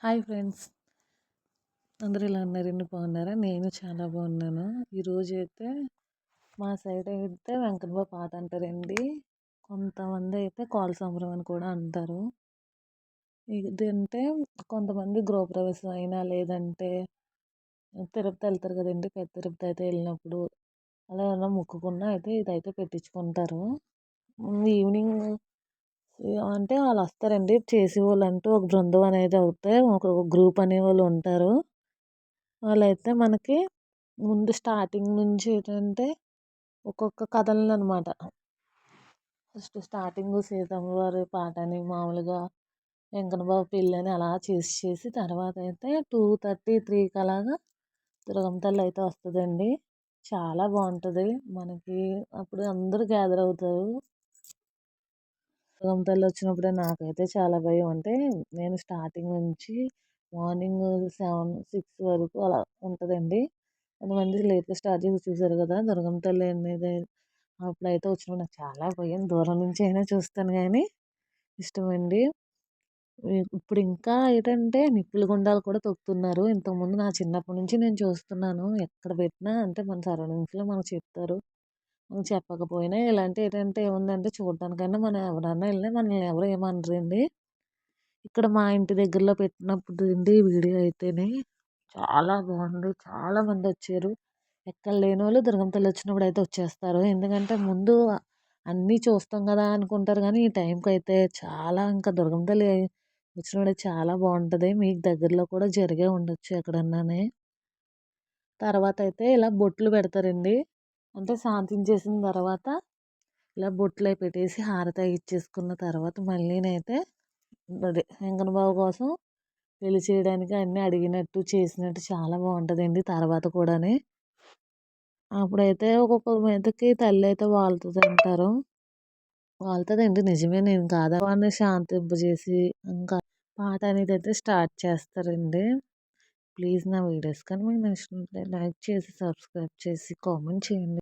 Hi friends, అందరూ ఎలా ఉన్నారండి? బాగున్నారా? నేను చాలా బాగున్నాను. ఈరోజు అయితే మా సైడ్ అయితే వెంకన్నబాబు పాట అంటారండి. కొంతమంది అయితే కోల సంబరం అని కూడా అంటారు. ఇదంటే కొంతమంది గృహప్రవేశం అయినా లేదంటే తిరుపతి వెళ్తారు కదండి. పెద్ద తిరుపతి అయితే వెళ్ళినప్పుడు అలా ఏమైనా మొక్కుకున్నా అయితే ఇదైతే పెట్టించుకుంటారు. ఈవినింగ్ అంటే వాళ్ళు వస్తారండి, చేసేవాళ్ళు అంటూ ఒక బృందం అనేది అవుతే ఒక గ్రూప్ అనేవాళ్ళు ఉంటారు. వాళ్ళైతే మనకి ముందు స్టార్టింగ్ నుంచి ఏంటంటే ఒక్కొక్క కథలను అనమాట. ఫస్ట్ స్టార్టింగ్ సీతమ్మ వారి పాట అని మామూలుగా వెంకన్నబాబు పెళ్ళి అని అలా చేసి తర్వాత అయితే 2:30, 3కి అలాగా దుర్గమ్మ తల్లి అయితే వస్తుందండి. చాలా బాగుంటుంది మనకి. అప్పుడు అందరూ గ్యాదర్ అవుతారు. దుర్గమ్మ తల్లి వచ్చినప్పుడే నాకైతే చాలా భయం. అంటే నేను స్టార్టింగ్ నుంచి మార్నింగ్ 7, 6 వరకు అలా ఉంటుందండి. కొంతమంది లేట్గా స్టార్ట్ చేసి చూసారు కదా దుర్గమ్మ తల్లి అనేది. అప్పుడైతే వచ్చినప్పుడు నాకు చాలా భయం. దూరం నుంచి అయినా చూస్తాను కానీ ఇష్టమండి. ఇప్పుడు ఇంకా ఏంటంటే నిప్పుల గుండాలు కూడా తొక్కుతున్నారు. ఇంతకుముందు నా చిన్నప్పటి నుంచి నేను చూస్తున్నాను. ఎక్కడ పెట్టినా అంటే మన సరౌండింగ్స్లో మనకు చెప్తారు. మనం చెప్పకపోయినా ఇలాంటి ఏంటంటే ఏముందంటే చూడడానికైనా మనం ఎవరన్నా వెళ్ళినా మనల్ని ఎవరు ఏమనరండి. ఇక్కడ మా ఇంటి దగ్గరలో పెట్టినప్పుడు అండి వీడియో అయితేనే చాలా బాగుంది. చాలా మంది వచ్చారు. ఎక్కడ లేని వాళ్ళు దుర్గమ్మ తల్లి వచ్చినప్పుడు అయితే వచ్చేస్తారు. ఎందుకంటే ముందు అన్నీ చూస్తాం కదా అనుకుంటారు కానీ ఈ టైంకి అయితే చాలా ఇంకా దుర్గమ్మ తల్లి వచ్చినప్పుడు చాలా బాగుంటుంది. మీకు దగ్గరలో కూడా జరిగే ఉండొచ్చు ఎక్కడన్నానే. తర్వాత అయితే ఇలా బొట్లు పెడతారండి. అంటే శాంతించేసిన తర్వాత ఇలా బొట్లు అవి పెట్టేసి హారతి అవి ఇచ్చేసుకున్న తర్వాత మళ్ళీనైతే అదే వెంకన్న బాబు కోసం పెళ్లి చేయడానికి అన్నీ అడిగినట్టు చేసినట్టు చాలా బాగుంటుందండి. తర్వాత కూడాని అప్పుడైతే ఒక్కొక్క మీదకి తల్లి అయితే వాళ్తుంది అంటారు. వాళ్తుందండి, నిజమే, నేను కాదా వాడిని శాంతింపజేసి ఇంకా పాట అనేది అయితే స్టార్ట్ చేస్తారండి. ప్లీజ్ నా వీడియోస్ కానీ మీకు నచ్చినట్లయితే లైక్ చేసి సబ్స్క్రైబ్ చేసి కామెంట్ చేయండి.